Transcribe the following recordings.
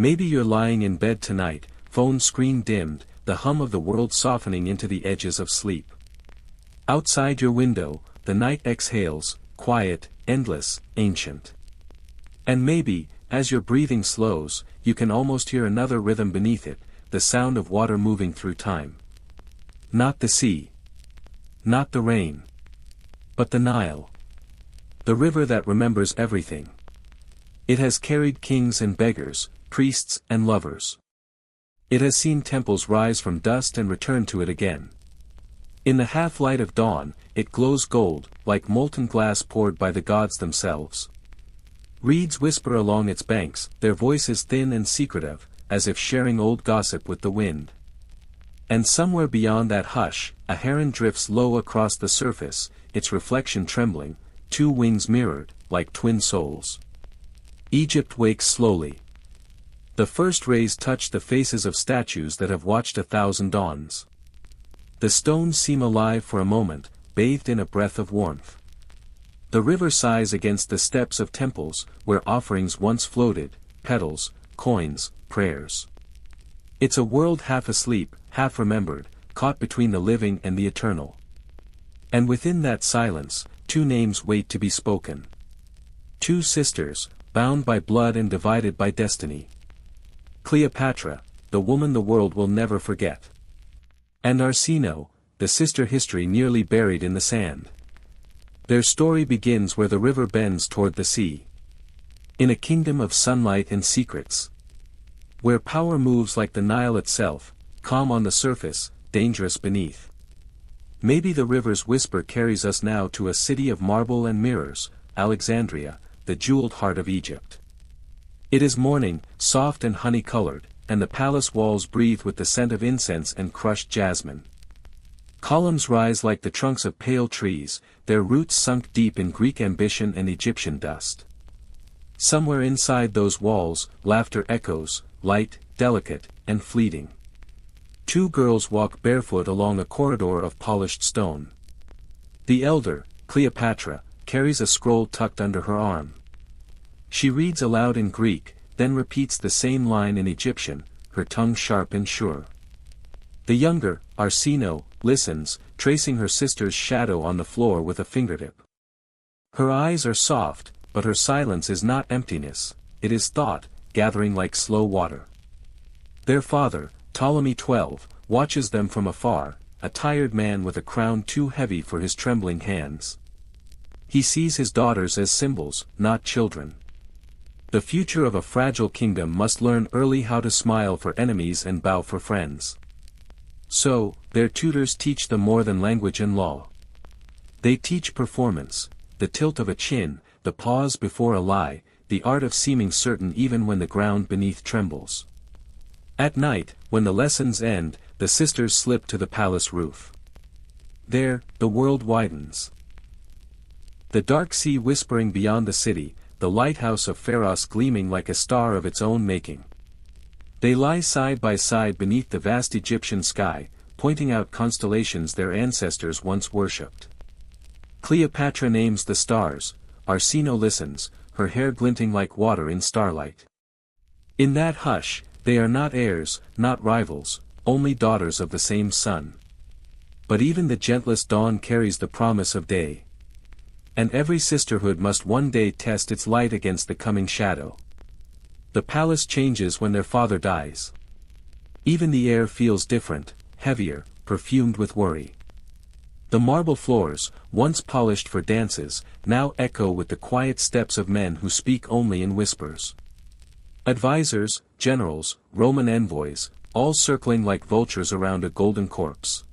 Maybe you're lying in bed tonight, phone screen dimmed, the hum of the world softening into the edges of sleep. Outside your window, the night exhales, quiet, endless, ancient. And maybe, as your breathing slows, you can almost hear another rhythm beneath it, the sound of water moving through time. Not the sea. Not the rain. But the Nile. The river that remembers everything. It has carried kings and beggars, priests and lovers. It has seen temples rise from dust and return to it again. In the half-light of dawn, it glows gold, like molten glass poured by the gods themselves. Reeds whisper along its banks, their voices thin and secretive, as if sharing old gossip with the wind. And somewhere beyond that hush, a heron drifts low across the surface, its reflection trembling, two wings mirrored, like twin souls. Egypt wakes slowly. The first rays touch the faces of statues that have watched 1,000 dawns. The stones seem alive for a moment, bathed in a breath of warmth. The river sighs against the steps of temples, where offerings once floated, petals, coins, prayers. It's a world half asleep, half remembered, caught between the living and the eternal. And within that silence, two names wait to be spoken. Two sisters, bound by blood and divided by destiny. Cleopatra, the woman the world will never forget. And Arsinoe, the sister history nearly buried in the sand. Their story begins where the river bends toward the sea. In a kingdom of sunlight and secrets. Where power moves like the Nile itself, calm on the surface, dangerous beneath. Maybe the river's whisper carries us now to a city of marble and mirrors, Alexandria, the jeweled heart of Egypt. It is morning, soft and honey-colored, and the palace walls breathe with the scent of incense and crushed jasmine. Columns rise like the trunks of pale trees, their roots sunk deep in Greek ambition and Egyptian dust. Somewhere inside those walls, laughter echoes, light, delicate, and fleeting. Two girls walk barefoot along a corridor of polished stone. The elder, Cleopatra, carries a scroll tucked under her arm. She reads aloud in Greek, then repeats the same line in Egyptian, her tongue sharp and sure. The younger, Arsinoe, listens, tracing her sister's shadow on the floor with a fingertip. Her eyes are soft, but her silence is not emptiness, it is thought, gathering like slow water. Their father, Ptolemy XII, watches them from afar, a tired man with a crown too heavy for his trembling hands. He sees his daughters as symbols, not children. The future of a fragile kingdom must learn early how to smile for enemies and bow for friends. So, their tutors teach them more than language and law. They teach performance, the tilt of a chin, the pause before a lie, the art of seeming certain even when the ground beneath trembles. At night, when the lessons end, the sisters slip to the palace roof. There, the world widens. The dark sea whispering beyond the city, the lighthouse of Pharos gleaming like a star of its own making. They lie side by side beneath the vast Egyptian sky, pointing out constellations their ancestors once worshipped. Cleopatra names the stars, Arsinoe listens, her hair glinting like water in starlight. In that hush, they are not heirs, not rivals, only daughters of the same sun. But even the gentlest dawn carries the promise of day. And every sisterhood must one day test its light against the coming shadow. The palace changes when their father dies. Even the air feels different, heavier, perfumed with worry. The marble floors, once polished for dances, now echo with the quiet steps of men who speak only in whispers. Advisors, generals, Roman envoys, all circling like vultures around a golden corpse.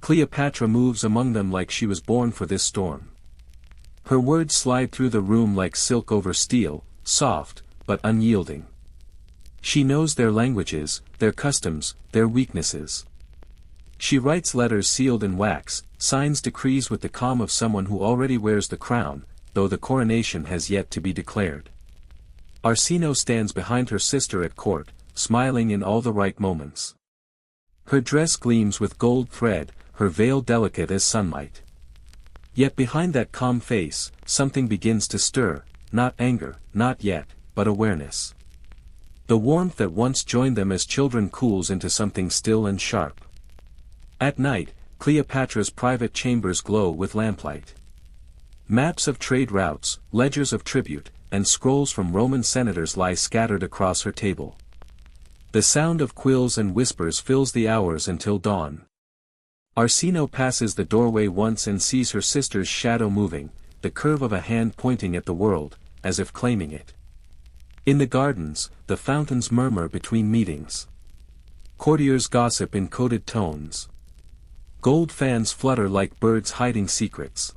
Cleopatra moves among them like she was born for this storm. Her words slide through the room like silk over steel, soft, but unyielding. She knows their languages, their customs, their weaknesses. She writes letters sealed in wax, signs decrees with the calm of someone who already wears the crown, though the coronation has yet to be declared. Arsinoe stands behind her sister at court, smiling in all the right moments. Her dress gleams with gold thread, her veil delicate as sunlight. Yet behind that calm face, something begins to stir, not anger, not yet, but awareness. The warmth that once joined them as children cools into something still and sharp. At night, Cleopatra's private chambers glow with lamplight. Maps of trade routes, ledgers of tribute, and scrolls from Roman senators lie scattered across her table. The sound of quills and whispers fills the hours until dawn. Arsinoe passes the doorway once and sees her sister's shadow moving, the curve of a hand pointing at the world, as if claiming it. In the gardens, the fountains murmur between meetings. Courtiers gossip in coded tones. Gold fans flutter like birds hiding secrets.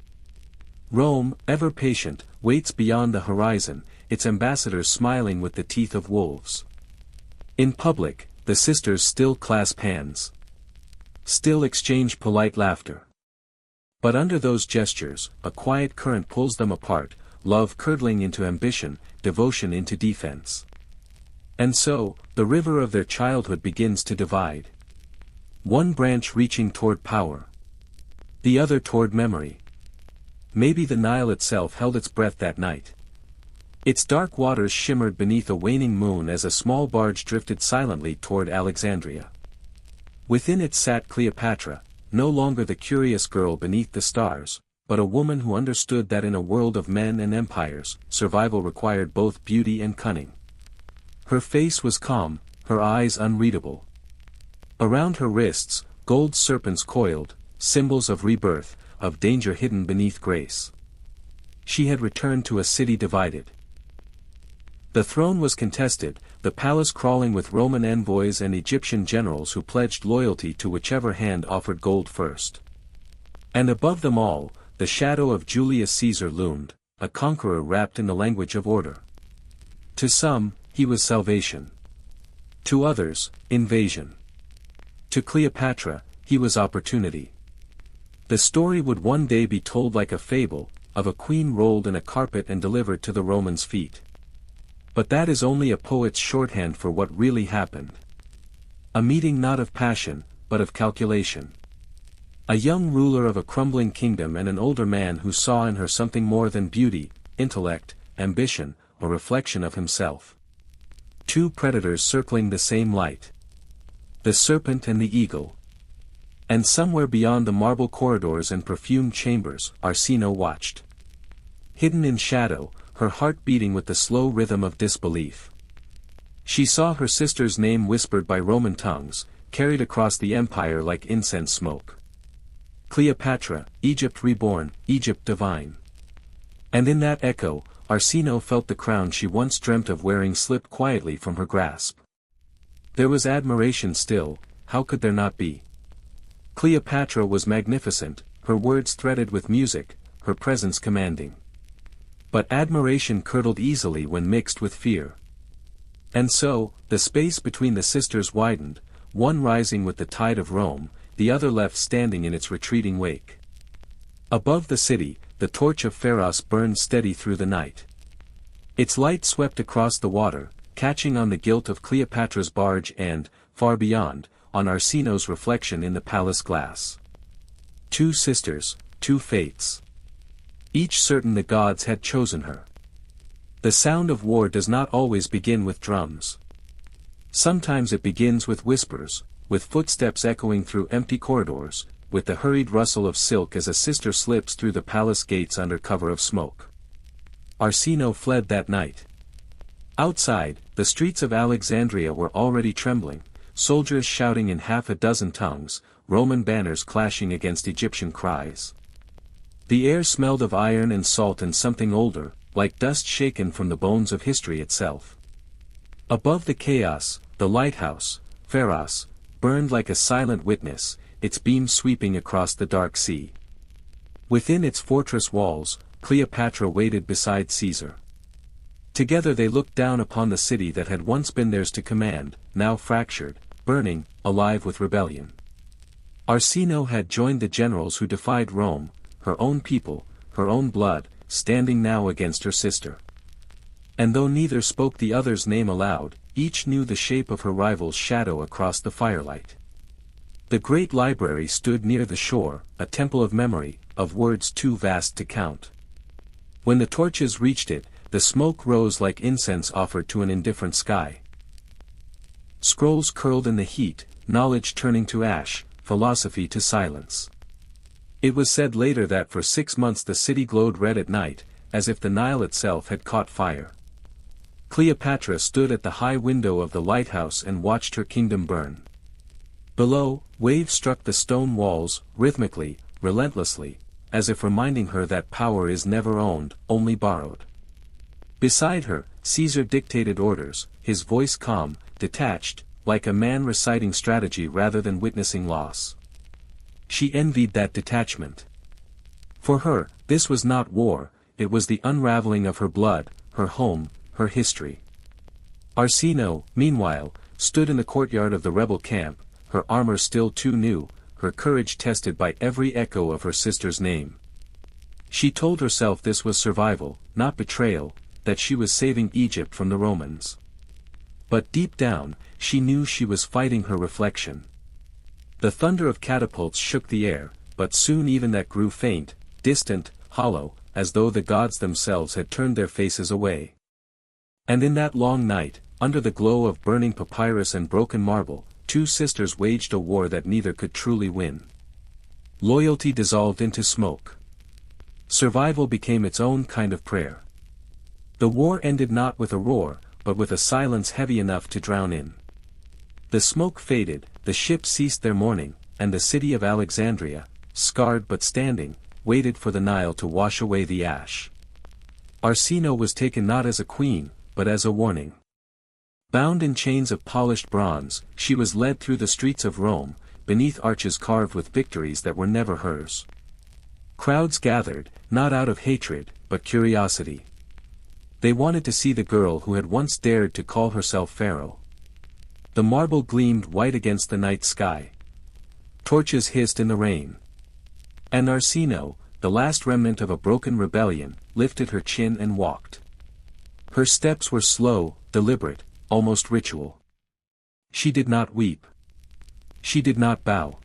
Rome, ever patient, waits beyond the horizon, its ambassadors smiling with the teeth of wolves. In public, the sisters still clasp hands. Still exchange polite laughter. But under those gestures, a quiet current pulls them apart, love curdling into ambition, devotion into defense. And so, the river of their childhood begins to divide. One branch reaching toward power. The other toward memory. Maybe the Nile itself held its breath that night. Its dark waters shimmered beneath a waning moon as a small barge drifted silently toward Alexandria. Within it sat Cleopatra, no longer the curious girl beneath the stars, but a woman who understood that in a world of men and empires, survival required both beauty and cunning. Her face was calm, her eyes unreadable. Around her wrists, gold serpents coiled, symbols of rebirth, of danger hidden beneath grace. She had returned to a city divided. The throne was contested, the palace crawling with Roman envoys and Egyptian generals who pledged loyalty to whichever hand offered gold first. And above them all, the shadow of Julius Caesar loomed, a conqueror wrapped in the language of order. To some, he was salvation. To others, invasion. To Cleopatra, he was opportunity. The story would one day be told like a fable, of a queen rolled in a carpet and delivered to the Romans' feet. But that is only a poet's shorthand for what really happened. A meeting not of passion, but of calculation. A young ruler of a crumbling kingdom and an older man who saw in her something more than beauty, intellect, ambition, a reflection of himself. Two predators circling the same light. The serpent and the eagle. And somewhere beyond the marble corridors and perfumed chambers, Arsinoe watched. Hidden in shadow, her heart beating with the slow rhythm of disbelief. She saw her sister's name whispered by Roman tongues, carried across the empire like incense smoke. Cleopatra, Egypt reborn, Egypt divine. And in that echo, Arsinoe felt the crown she once dreamt of wearing slip quietly from her grasp. There was admiration still, how could there not be? Cleopatra was magnificent, her words threaded with music, her presence commanding. But admiration curdled easily when mixed with fear. And so, the space between the sisters widened, one rising with the tide of Rome, the other left standing in its retreating wake. Above the city, the torch of Pharos burned steady through the night. Its light swept across the water, catching on the gilt of Cleopatra's barge and, far beyond, on Arsinoe's reflection in the palace glass. Two sisters, two fates. Each certain the gods had chosen her. The sound of war does not always begin with drums. Sometimes it begins with whispers, with footsteps echoing through empty corridors, with the hurried rustle of silk as a sister slips through the palace gates under cover of smoke. Arsinoe fled that night. Outside, the streets of Alexandria were already trembling, soldiers shouting in half a dozen tongues, Roman banners clashing against Egyptian cries. The air smelled of iron and salt and something older, like dust shaken from the bones of history itself. Above the chaos, the lighthouse, Pharos, burned like a silent witness, its beams sweeping across the dark sea. Within its fortress walls, Cleopatra waited beside Caesar. Together they looked down upon the city that had once been theirs to command, now fractured, burning, alive with rebellion. Arsinoe had joined the generals who defied Rome, her own people, her own blood, standing now against her sister. And though neither spoke the other's name aloud, each knew the shape of her rival's shadow across the firelight. The great library stood near the shore, a temple of memory, of words too vast to count. When the torches reached it, the smoke rose like incense offered to an indifferent sky. Scrolls curled in the heat, knowledge turning to ash, philosophy to silence. It was said later that for 6 months the city glowed red at night, as if the Nile itself had caught fire. Cleopatra stood at the high window of the lighthouse and watched her kingdom burn. Below, waves struck the stone walls, rhythmically, relentlessly, as if reminding her that power is never owned, only borrowed. Beside her, Caesar dictated orders, his voice calm, detached, like a man reciting strategy rather than witnessing loss. She envied that detachment. For her, this was not war, it was the unraveling of her blood, her home, her history. Arsinoe, meanwhile, stood in the courtyard of the rebel camp, her armor still too new, her courage tested by every echo of her sister's name. She told herself this was survival, not betrayal, that she was saving Egypt from the Romans. But deep down, she knew she was fighting her reflection. The thunder of catapults shook the air, but soon even that grew faint, distant, hollow, as though the gods themselves had turned their faces away. And in that long night, under the glow of burning papyrus and broken marble, 2 sisters waged a war that neither could truly win. Loyalty dissolved into smoke. Survival became its own kind of prayer. The war ended not with a roar, but with a silence heavy enough to drown in. The smoke faded, the ships ceased their mourning, and the city of Alexandria, scarred but standing, waited for the Nile to wash away the ash. Arsinoe was taken not as a queen, but as a warning. Bound in chains of polished bronze, she was led through the streets of Rome, beneath arches carved with victories that were never hers. Crowds gathered, not out of hatred, but curiosity. They wanted to see the girl who had once dared to call herself Pharaoh. The marble gleamed white against the night sky. Torches hissed in the rain. And Arsinoe, the last remnant of a broken rebellion, lifted her chin and walked. Her steps were slow, deliberate, almost ritual. She did not weep. She did not bow.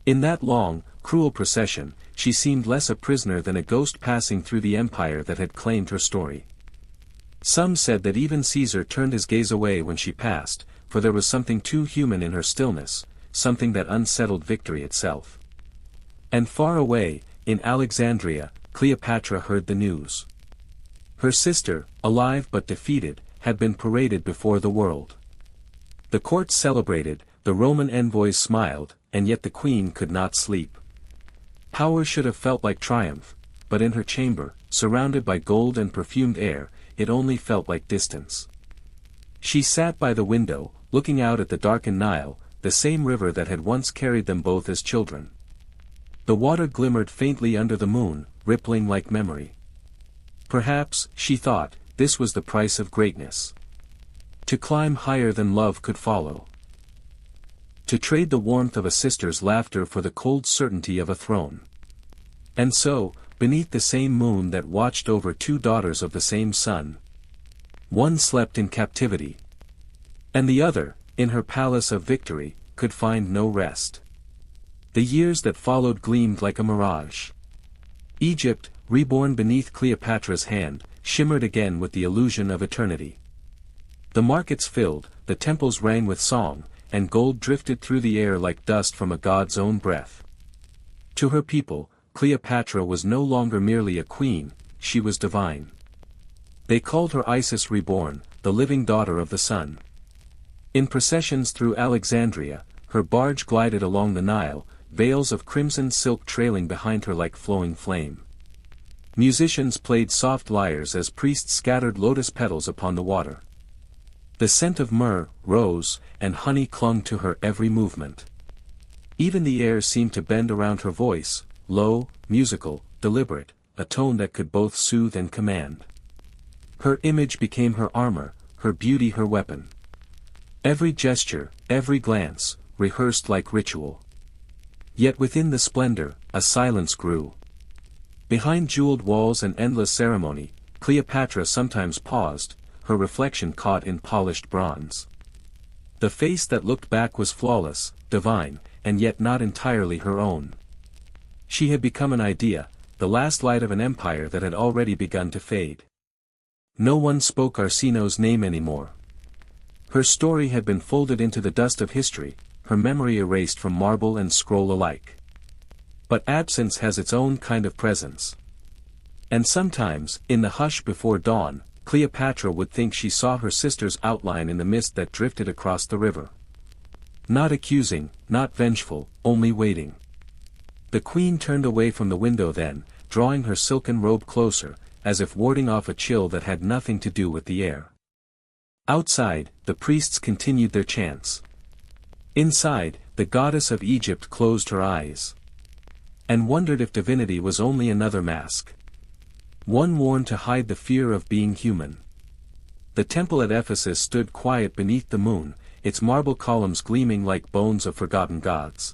In that long, cruel procession, she seemed less a prisoner than a ghost passing through the empire that had claimed her story. Some said that even Caesar turned his gaze away when she passed, for there was something too human in her stillness, something that unsettled victory itself. And far away, in Alexandria, Cleopatra heard the news. Her sister, alive but defeated, had been paraded before the world. The court celebrated, the Roman envoys smiled, and yet the queen could not sleep. Power should have felt like triumph, but in her chamber, surrounded by gold and perfumed air, it only felt like distance. She sat by the window, looking out at the darkened Nile, the same river that had once carried them both as children. The water glimmered faintly under the moon, rippling like memory. Perhaps, she thought, this was the price of greatness. To climb higher than love could follow. To trade the warmth of a sister's laughter for the cold certainty of a throne. And so, beneath the same moon that watched over 2 daughters of the same sun. One slept in captivity. And the other, in her palace of victory, could find no rest. The years that followed gleamed like a mirage. Egypt, reborn beneath Cleopatra's hand, shimmered again with the illusion of eternity. The markets filled, the temples rang with song, and gold drifted through the air like dust from a god's own breath. To her people, Cleopatra was no longer merely a queen, she was divine. They called her Isis reborn, the living daughter of the sun. In processions through Alexandria, her barge glided along the Nile, veils of crimson silk trailing behind her like flowing flame. Musicians played soft lyres as priests scattered lotus petals upon the water. The scent of myrrh, rose, and honey clung to her every movement. Even the air seemed to bend around her voice, low, musical, deliberate, a tone that could both soothe and command. Her image became her armor, her beauty her weapon. Every gesture, every glance, rehearsed like ritual. Yet within the splendor, a silence grew. Behind jeweled walls and endless ceremony, Cleopatra sometimes paused, her reflection caught in polished bronze. The face that looked back was flawless, divine, and yet not entirely her own. She had become an idea, the last light of an empire that had already begun to fade. No one spoke Arsinoe's name anymore. Her story had been folded into the dust of history, her memory erased from marble and scroll alike. But absence has its own kind of presence. And sometimes, in the hush before dawn, Cleopatra would think she saw her sister's outline in the mist that drifted across the river. Not accusing, not vengeful, only waiting. The queen turned away from the window then, drawing her silken robe closer, as if warding off a chill that had nothing to do with the air. Outside, the priests continued their chants. Inside, the goddess of Egypt closed her eyes. And wondered if divinity was only another mask. One worn to hide the fear of being human. The temple at Ephesus stood quiet beneath the moon, its marble columns gleaming like bones of forgotten gods.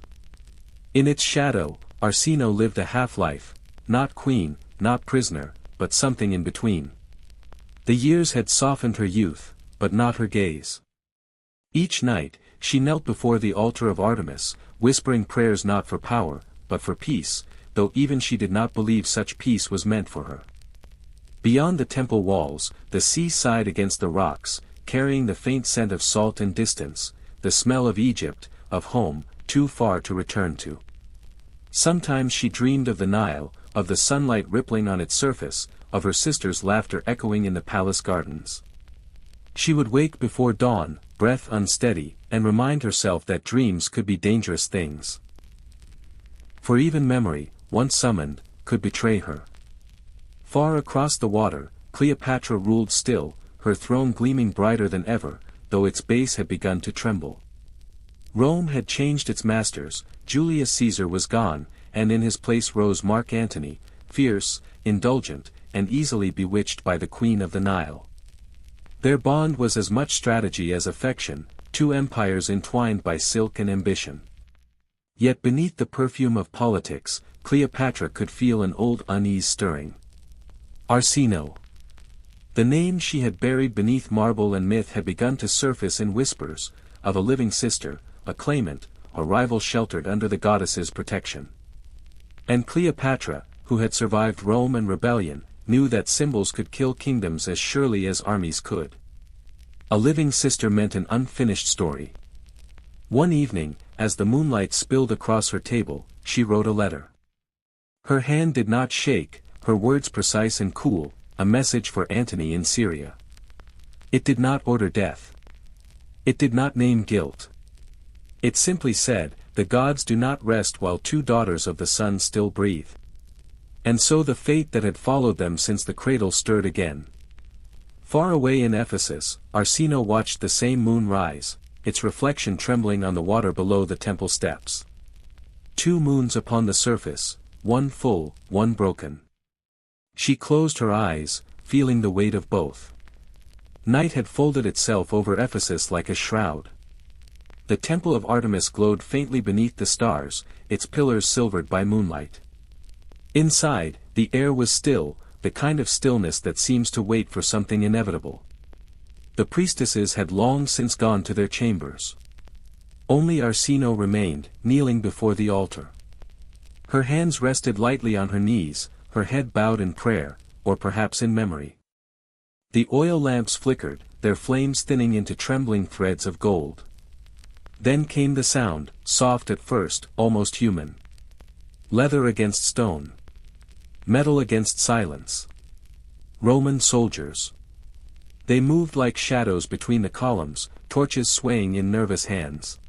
In its shadow, Arsinoe lived a half-life, not queen, not prisoner, but something in between. The years had softened her youth, but not her gaze. Each night, she knelt before the altar of Artemis, whispering prayers not for power, but for peace, though even she did not believe such peace was meant for her. Beyond the temple walls, the sea sighed against the rocks, carrying the faint scent of salt and distance, the smell of Egypt, of home, too far to return to. Sometimes she dreamed of the Nile, of the sunlight rippling on its surface, of her sister's laughter echoing in the palace gardens. She would wake before dawn, breath unsteady, and remind herself that dreams could be dangerous things. For even memory, once summoned, could betray her. Far across the water, Cleopatra ruled still, her throne gleaming brighter than ever, though its base had begun to tremble. Rome had changed its masters, Julius Caesar was gone, and in his place rose Mark Antony, fierce, indulgent, and easily bewitched by the Queen of the Nile. Their bond was as much strategy as affection, two empires entwined by silk and ambition. Yet beneath the perfume of politics, Cleopatra could feel an old unease stirring. Arsinoe. The name she had buried beneath marble and myth had begun to surface in whispers, of a living sister, a claimant, a rival sheltered under the goddess's protection. And Cleopatra, who had survived Rome and rebellion, knew that symbols could kill kingdoms as surely as armies could. A living sister meant an unfinished story. One evening, as the moonlight spilled across her table, she wrote a letter. Her hand did not shake, her words precise and cool, a message for Antony in Syria. It did not order death. It did not name guilt. It simply said, the gods do not rest while two daughters of the sun still breathe. And so the fate that had followed them since the cradle stirred again. Far away in Ephesus, Arsinoe watched the same moon rise, its reflection trembling on the water below the temple steps. Two moons upon the surface, one full, one broken. She closed her eyes, feeling the weight of both. Night had folded itself over Ephesus like a shroud. The temple of Artemis glowed faintly beneath the stars, its pillars silvered by moonlight. Inside, the air was still, the kind of stillness that seems to wait for something inevitable. The priestesses had long since gone to their chambers. Only Arsinoe remained, kneeling before the altar. Her hands rested lightly on her knees, her head bowed in prayer, or perhaps in memory. The oil lamps flickered, their flames thinning into trembling threads of gold. Then came the sound, soft at first, almost human. Leather against stone. Metal against silence. Roman soldiers. They moved like shadows between the columns, torches swaying in nervous hands.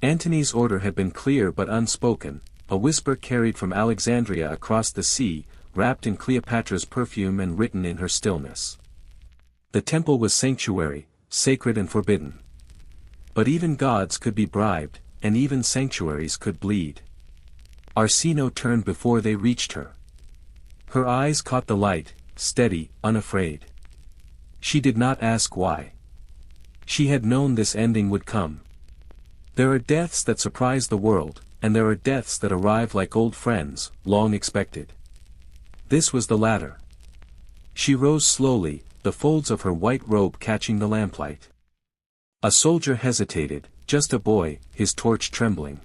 Antony's order had been clear but unspoken, a whisper carried from Alexandria across the sea, wrapped in Cleopatra's perfume and written in her stillness. The temple was sanctuary, sacred and forbidden. But even gods could be bribed, and even sanctuaries could bleed. Arsinoe turned before they reached her. Her eyes caught the light, steady, unafraid. She did not ask why. She had known this ending would come. There are deaths that surprise the world, and there are deaths that arrive like old friends, long expected. This was the latter. She rose slowly, the folds of her white robe catching the lamplight. A soldier hesitated, just a boy, his torch trembling.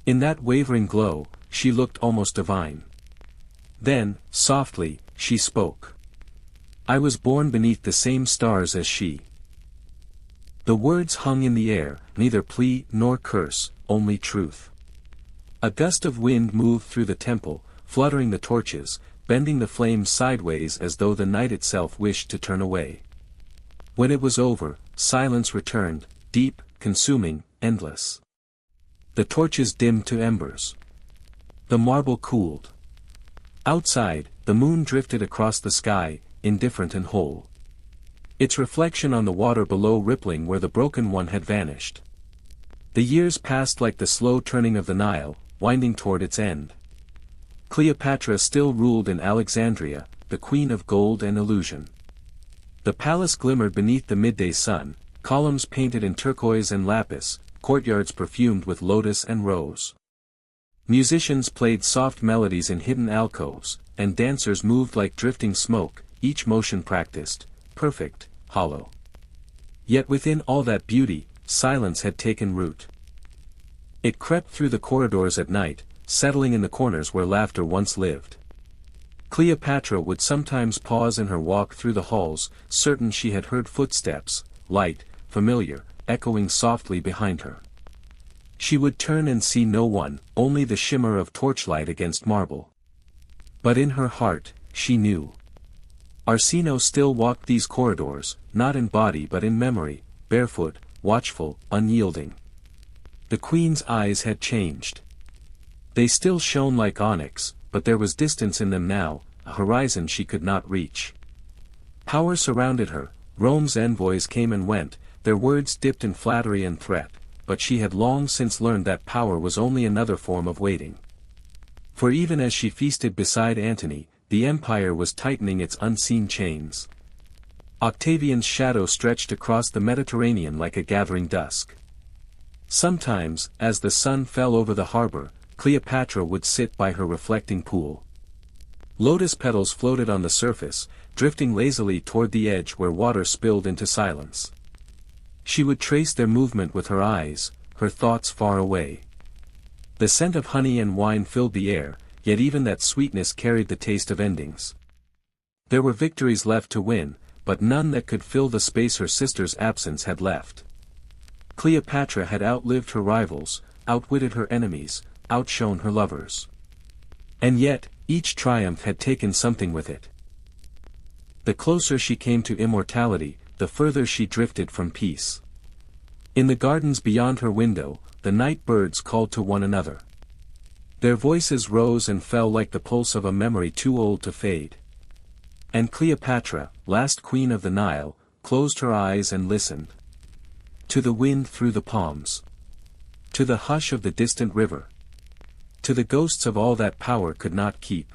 In that wavering glow, she looked almost divine. Then, softly, she spoke. I was born beneath the same stars as she. The words hung in the air, neither plea nor curse, only truth. A gust of wind moved through the temple, fluttering the torches, bending the flames sideways as though the night itself wished to turn away. When it was over, silence returned, deep, consuming, endless. The torches dimmed to embers. The marble cooled. Outside, the moon drifted across the sky, indifferent and whole. Its reflection on the water below rippling where the broken one had vanished. The years passed like the slow turning of the Nile, winding toward its end. Cleopatra still ruled in Alexandria, the queen of gold and illusion. The palace glimmered beneath the midday sun, columns painted in turquoise and lapis, courtyards perfumed with lotus and rose. Musicians played soft melodies in hidden alcoves, and dancers moved like drifting smoke, each motion practiced, perfect, hollow. Yet within all that beauty, silence had taken root. It crept through the corridors at night, settling in the corners where laughter once lived. Cleopatra would sometimes pause in her walk through the halls, certain she had heard footsteps, light, familiar, echoing softly behind her. She would turn and see no one, only the shimmer of torchlight against marble. But in her heart, she knew. Arsinoe still walked these corridors, not in body but in memory, barefoot, watchful, unyielding. The queen's eyes had changed. They still shone like onyx, but there was distance in them now, a horizon she could not reach. Power surrounded her, Rome's envoys came and went, their words dipped in flattery and threat, but she had long since learned that power was only another form of waiting. For even as she feasted beside Antony, the empire was tightening its unseen chains. Octavian's shadow stretched across the Mediterranean like a gathering dusk. Sometimes, as the sun fell over the harbor, Cleopatra would sit by her reflecting pool. Lotus petals floated on the surface, drifting lazily toward the edge where water spilled into silence. She would trace their movement with her eyes, her thoughts far away. The scent of honey and wine filled the air, yet even that sweetness carried the taste of endings. There were victories left to win, but none that could fill the space her sister's absence had left. Cleopatra had outlived her rivals, outwitted her enemies, outshone her lovers. And yet, each triumph had taken something with it. The closer she came to immortality, the further she drifted from peace. In the gardens beyond her window, the night birds called to one another. Their voices rose and fell like the pulse of a memory too old to fade. And Cleopatra, last queen of the Nile, closed her eyes and listened. To the wind through the palms. To the hush of the distant river. To the ghosts of all that power could not keep.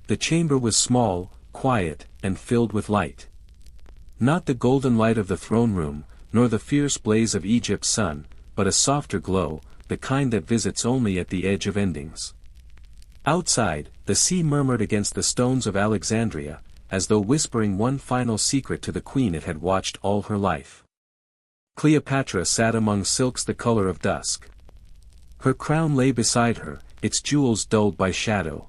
The chamber was small, quiet, and filled with light. Not the golden light of the throne room, nor the fierce blaze of Egypt's sun, but a softer glow, the kind that visits only at the edge of endings. Outside, the sea murmured against the stones of Alexandria, as though whispering one final secret to the queen it had watched all her life. Cleopatra sat among silks the color of dusk. Her crown lay beside her, its jewels dulled by shadow.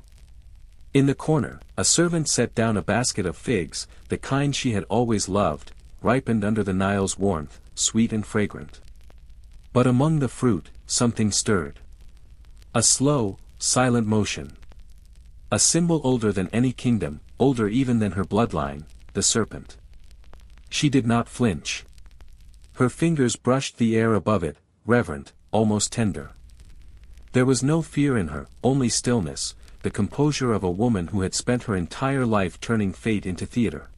In the corner, a servant set down a basket of figs, the kind she had always loved, ripened under the Nile's warmth, sweet and fragrant. But among the fruit, something stirred. A slow, silent motion. A symbol older than any kingdom, older even than her bloodline, the serpent. She did not flinch. Her fingers brushed the air above it, reverent, almost tender. There was no fear in her, only stillness, the composure of a woman who had spent her entire life turning fate into theater.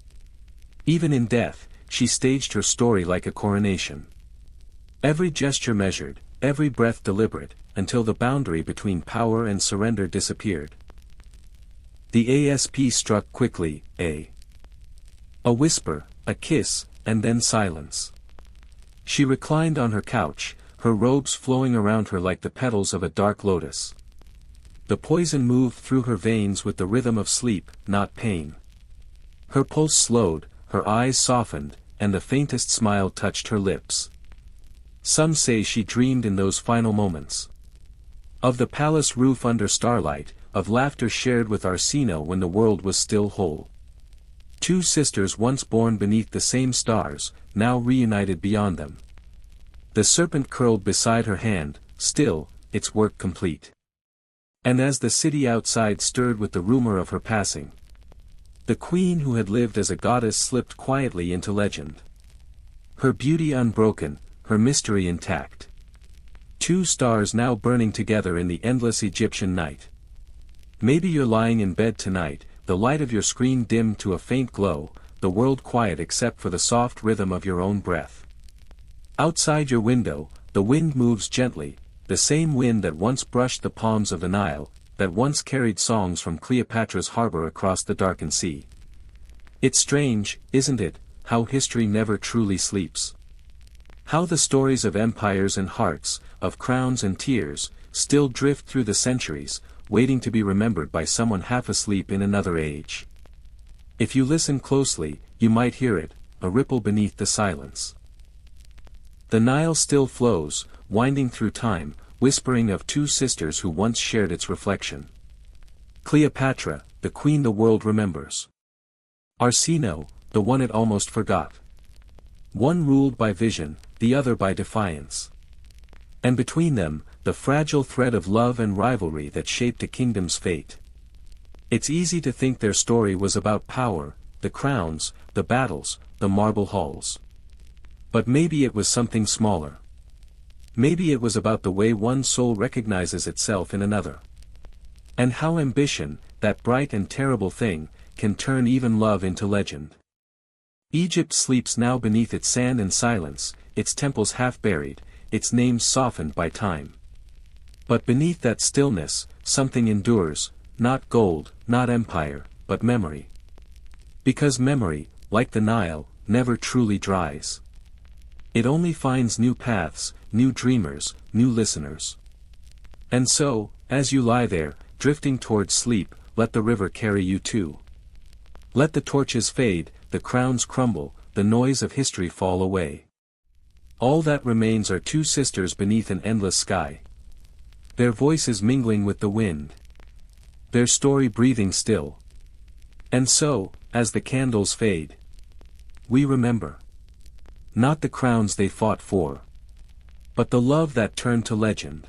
Even in death, she staged her story like a coronation. Every gesture measured, every breath deliberate, until the boundary between power and surrender disappeared. The asp struck quickly, a whisper, a kiss, and then silence. She reclined on her couch, her robes flowing around her like the petals of a dark lotus. The poison moved through her veins with the rhythm of sleep, not pain. Her pulse slowed, her eyes softened, and the faintest smile touched her lips. Some say she dreamed in those final moments. Of the palace roof under starlight, of laughter shared with Arsinoe when the world was still whole. Two sisters once born beneath the same stars, now reunited beyond them. The serpent curled beside her hand, still, its work complete. And as the city outside stirred with the rumor of her passing, the queen who had lived as a goddess slipped quietly into legend. Her beauty unbroken, her mystery intact. Two stars now burning together in the endless Egyptian night. Maybe you're lying in bed tonight, the light of your screen dimmed to a faint glow, the world quiet except for the soft rhythm of your own breath. Outside your window, the wind moves gently, the same wind that once brushed the palms of the Nile, that once carried songs from Cleopatra's harbor across the darkened sea. It's strange, isn't it, how history never truly sleeps? How the stories of empires and hearts, of crowns and tears, still drift through the centuries, waiting to be remembered by someone half asleep in another age. If you listen closely, you might hear it, a ripple beneath the silence. The Nile still flows, winding through time, whispering of two sisters who once shared its reflection. Cleopatra, the queen the world remembers. Arsinoe, the one it almost forgot. One ruled by vision, the other by defiance. And between them, the fragile thread of love and rivalry that shaped a kingdom's fate. It's easy to think their story was about power, the crowns, the battles, the marble halls. But maybe it was something smaller. Maybe it was about the way one soul recognizes itself in another. And how ambition, that bright and terrible thing, can turn even love into legend. Egypt sleeps now beneath its sand and silence, its temples half buried, its names softened by time. But beneath that stillness, something endures, not gold, not empire, but memory. Because memory, like the Nile, never truly dries. It only finds new paths, new dreamers, new listeners. And so, as you lie there, drifting towards sleep, let the river carry you too. Let the torches fade, the crowns crumble, the noise of history fall away. All that remains are two sisters beneath an endless sky. Their voices mingling with the wind. Their story breathing still. And so, as the candles fade, we remember. Not the crowns they fought for, but the love that turned to legend.